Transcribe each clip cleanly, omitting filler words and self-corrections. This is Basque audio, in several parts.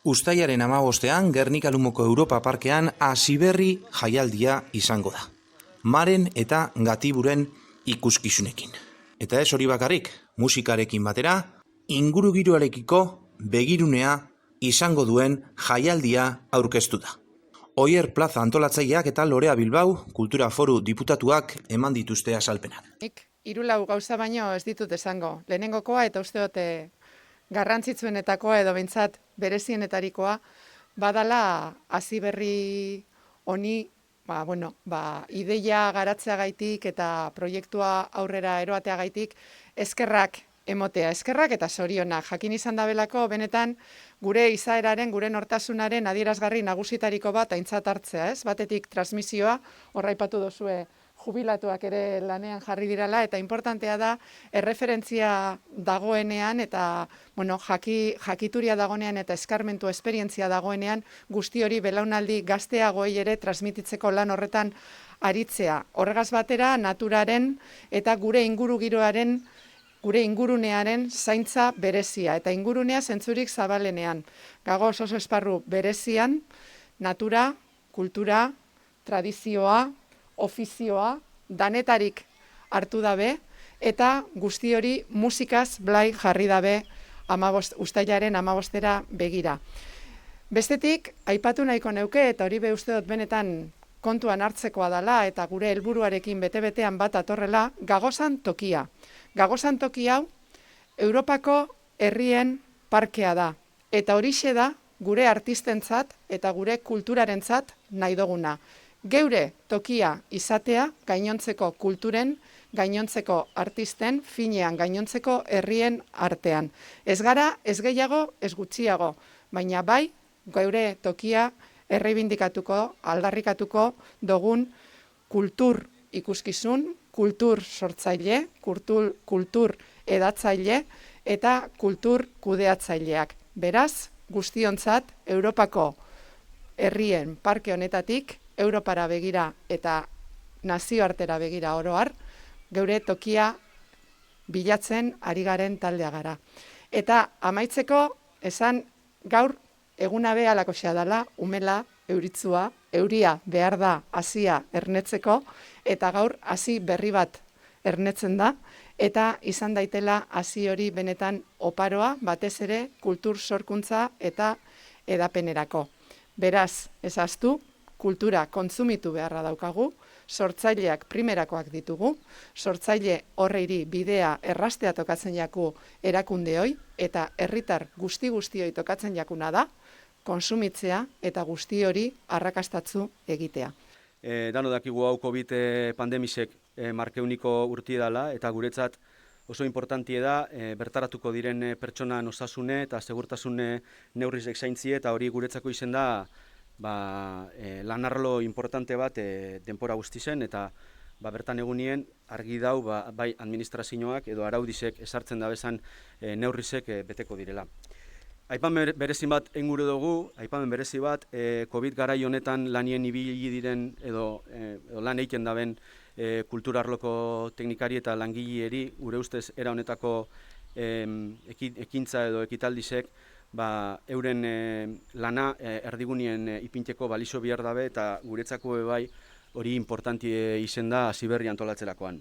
Uztailaren 15ean Gernika Lumoko Europa Parkean hasiberri jaialdia izango da. Maren eta Gatiburen ikuskizunekin. Eta ez hori bakarrik, musikarekin batera, ingurugiroarekiko begirunea izango duen jaialdia aurkeztu da. Oier Plaza antolatzaileak eta Lorea Bilbao Kultura Foru diputatuak eman dituzte azalpenak. Nik 3 gauza baino ez ditut esango. Lehenengokoa eta uste dut garrantzitsuenetakoa edo behintzat berezienetarikoa badala hasiberri honi ideia garatzeagaitik eta proiektua aurrera eroateagaitik eskerrak emotea, eskerrak eta zorionak. Jakin izan dabelako benetan gure izaeraren, gure nortasunaren adierazgarri nagusitariko bat aintzat hartzea, ez? Batetik transmisioa, horraipatu dozue jubilatuak ere lanean jarri dirala, eta importantea da erreferentzia dagoenean eta jakituria dagoenean eta eskarmentu esperientzia dagoenean guzti hori belaunaldi gazteagoei ere transmititzeko lan horretan aritzea. Horregaz batera naturaren eta gure ingurunearen zaintza berezia eta ingurunea zentzurik zabalenean. Gagoz oso esparru berezian, natura, kultura, tradizioa, ofizioa, danetarik hartu dabe, eta guzti hori musikaz blai jarri dabe uztailaren 15era begira. Bestetik, aipatu nahiko neuke, eta hori be uste dut benetan kontuan hartzekoa dela, eta gure helburuarekin bete-betean bat atorrela, Gagozan tokia. Gagozan toki hau, Europako herrien parkea da, eta horixe da gure artistentzat eta gure kulturarentzat nahi duguna. Geure tokia izatea gainontzeko kulturen, gainontzeko artisten, finean gainontzeko herrien artean. Ez gara, ez gehiago, ez gutxiago, baina bai geure tokia erreibindikatuko, aldarrikatuko dugun kultur ikuskizun, kultur sortzaile, kultur edatzaile eta kultur kudeatzaileak. Beraz, guztiontzat Europako herrien parke honetatik Europara begira eta nazioartera begira oro har, geure tokia bilatzen ari garen taldea gara. Eta amaitzeko esan gaur eguna be halakoxea dela, umela, euritzua, euria behar da hasia ernetzeko, eta gaur hasi berri bat ernetzen da, eta izan daitela hasi hori benetan oparoa, batez ere kultur sorkuntza eta edapenerako. Beraz, ez ahaztu, kultura kontsumitu beharra daukagu, sortzaileak primerakoak ditugu, sortzaile horreiri bidea errastea tokatzen jaku erakundeoi, eta herritar guzti-guztioi tokatzen jakuna da, konsumitzea eta guzti hori arrakastatzu egitea. Dano dakigu hau COVID pandemisek markeuniko urti dela, eta guretzat oso importantie da bertaratuko diren pertsonan osasune eta segurtasune neurrizek zaintzie, eta hori guretzako izen da lanarlo importante bat denpora guztizen, eta bertan egunien argi dau bai administrazioak edo araudizek esartzen da bezan neurrizek beteko direla. Aipamen berezi bat enguru dugu, aipamen berezi bat COVID garai honetan lanien ibili diren edo lan egiten daben kulturarloko teknikari eta langileeri gure ustez era honetako ekintza edo ekitaldizek euren lana erdigunien ipinteko balizo bihar dabe, eta guretzako bai hori importantie izen da hasiberri antolatzerakoan.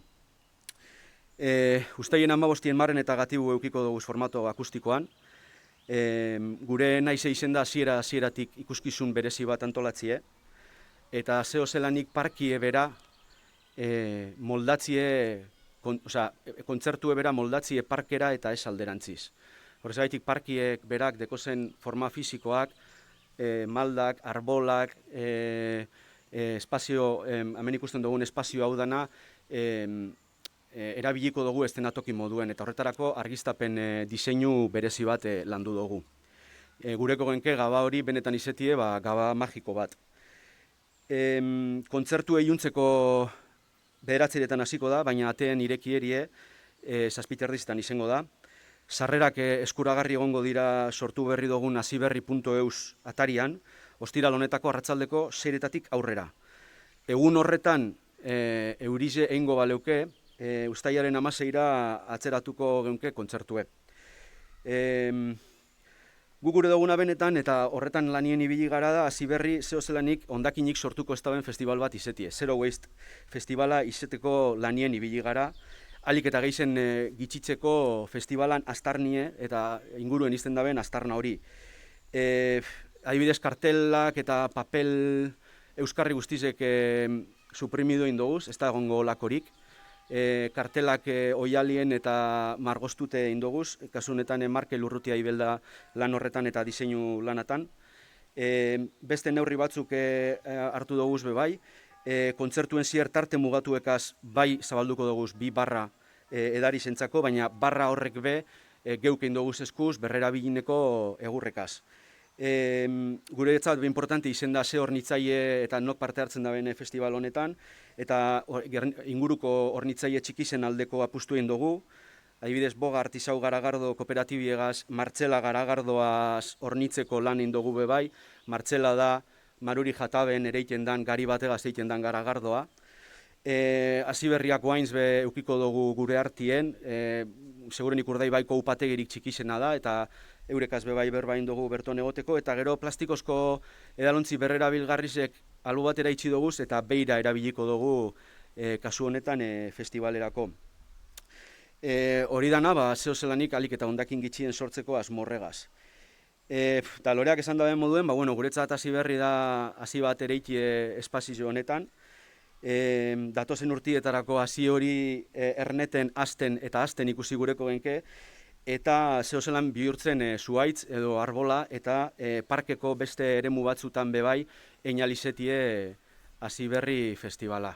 Uztailaren 15 Maren eta Gatibu eukiko dugu formato akustikoan. Gure naize izen da hasieratik ikuskizun berezi bat antolatzie, eta zeo zelanik parkie bera moldatzie, kontzertue bera moldatzie parkera eta ez alderantziz. Horrezagaitik parkiek berak dekozen forma fisikoak, maldak, arbolak, espazio, hemen ikusten dugun espazio hau dana, erabiliko dugu estenatoki moduen, eta horretarako argiztapen diseinu berezi bat landu dugu. Gureko genke gaba hori benetan izetie gaba magiko bat. Kontzertu eiluntzeko 9:00 hasiko da, baina ateen irekierie 7:30 izango da. Sarrerak eskuragarri egongo dira sortu berri dugun hasiberri.eus atarian, ostiral honetako arratsaldeko 6:00 aurrera. Egun horretan eurize eingo baleuke, uztailaren 16ra atzeratuko geunke kontzertue. Gu gure duguna benetan, eta horretan lanien ibili gara da, hasi berri zehozelanik ondakinik sortuko ez daben festival bat izetie. Zero Waste festivala izeteko lanien ibili gara, alik eta geizen gitxitzeko festivalan astarnie eta inguruen izten daben astarna hori. Adibidez, kartelak eta papel euskarri guztizek suprimido indoguz, ez da egongo lakorik. Kartelak oialien eta margostute indoguz, kasu honetan Markel Urrutia ibelda lan horretan eta diseinu lanatan. Beste neurri batzuk hartu doguz bebai, kontzertuen zier tarte mugatuekaz bai zabalduko doguz 2 barra edari zentzako, baina barra horrek geuk egin doguz eskuz berrerabilineko egurrekaz. Guretzat be importante izen da ze hornitzaile eta nok parte hartzen daben festival honetan, eta inguruko hornitzaile txikizen aldeko apustu egin dugu. Adibidez, Boga Artisau Garagardo kooperatibiegaz, Martxela Garagardoaz hornitzeko lan egin dugu bebai. Martxela da Maruri Jataben ereiten dan, gari bategaz eiten dan Garagardoa. Hasiberriak oainz be eukiko dugu gure artien, segurenik urdai baiko upategirik txikizena da, eta eurekaz bebai berbain dugu berton egoteko, eta gero plastikozko edalontzi berrerabilgarrizek alu batera itxi doguz, eta beira erabiliko dugu kasu honetan festivalerako. Hori dana, zehozelanik alik eta hondakin gitxien sortzeko asmorregaz. Eta loreak esan daben moduen, guretzat hasi berri da hasi bat ereiki espazio honetan. Datozen urtietarako hasi hori erneten hasten eta hasten ikusi gureko genke, eta zehozelan bihurtzen zuaitz edo arbola eta parkeko beste eremu batzutan bebai einalizetie hasi berri festivala.